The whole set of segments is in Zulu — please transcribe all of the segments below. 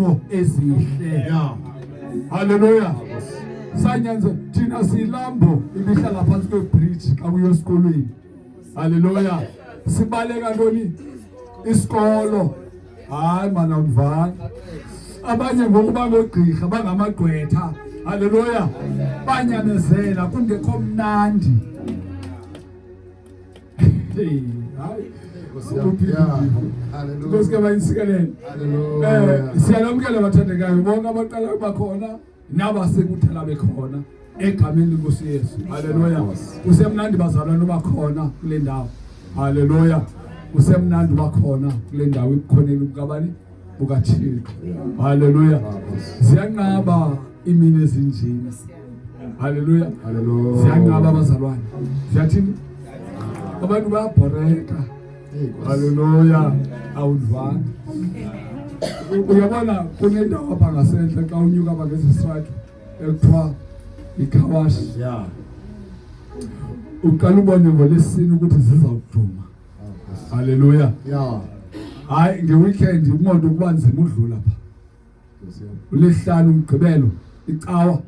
iziphumo ezihle. Haleluya. Sanyenze thina silambo ibihlala phansi kwebridge xa kuyo esikolweni. Haleluya. Sibaleka ntoni? Isikolo. Hayi mana uvana. Abanye ngokuba ngogqirha bangamagqwetha. Haleluya. Banyamezela kungekho mnandi. Hayi. Haleluya. Ngoske bayisikelele. Haleluya. Siyalamukela bathandekayo bonke abaqala bakhona nabasekuthela bekhona egameni lenkosi Yesu. Haleluya. Kusemnandi bazalwane bakhona kule ndawo. Haleluya. Kusemnandi bakhona kule ndawo ekukhoneni ukabani bukaThixo. Haleluya. Ziyanqaba imini ezinjini. Haleluya. Haleluya. Ziyanqaba bazalwane. Siyathini? Abantu bayabhoreka. Haleluya. Awudvanga. Uyabona kunendawo apha ngasenhle xa unyuka apha ngesiswati ekuthiwa ikhawashi. Uqala ubone ngolesini ukuthi zizawuduma. Haleluya. Hayi ngeweekend imoto kuba nzima udlula apha. uLesihlanu umgqibelo icawa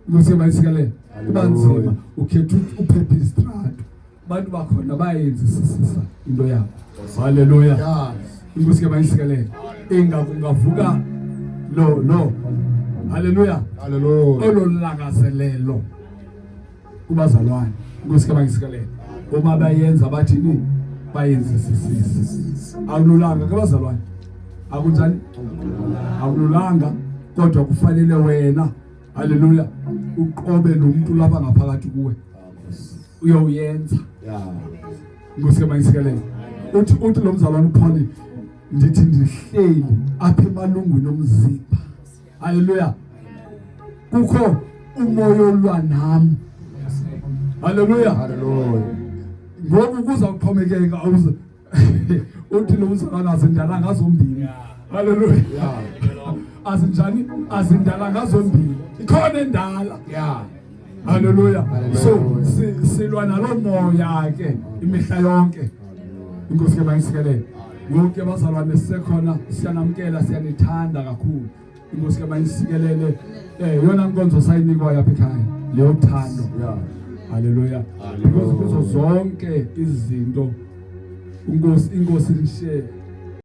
Nkosi bayisikelele kuba nzima ukhetha uphepha istrato abantu bakhona bayenzisisa into yabo. Haleluya. Nkosi bayisikelele engavuka lo haleluya ololakazelelo kubazalwane. Nkosi bayisikelele uma bayenza bathini bayenzisisa awululanga kubazalwane akunjani awululanga kodwa kufanele wena haleluya uqobe lo muntu lapha ngaphakathi kuwe uyoyenza. Nkosi bayisikelele uthi lo mzalwane uPaul ndithi ndihleli apha emalungwini omzimba. Haleluya. Kukho umoya olwa nami. Haleluya. Haleluya. Ngoba kuzawuxhomekeka awuze uthi lo mzalwane azindala ngazombili. Haleluya. Azinjani azindala ngazombili ikhona endala. Haleluya. So silwa nalomoya ke imihla yonke. Inkosi ke bayisikelele wonke bazalwane sisekhona siyanamkela siyanithanda kakhulu. Inkosi ke bayisikelele yona nkonzo sayinikwa yapha ekhaya leyo thando. Haleluya. Because kuzo zonke izinto inkosi ngishe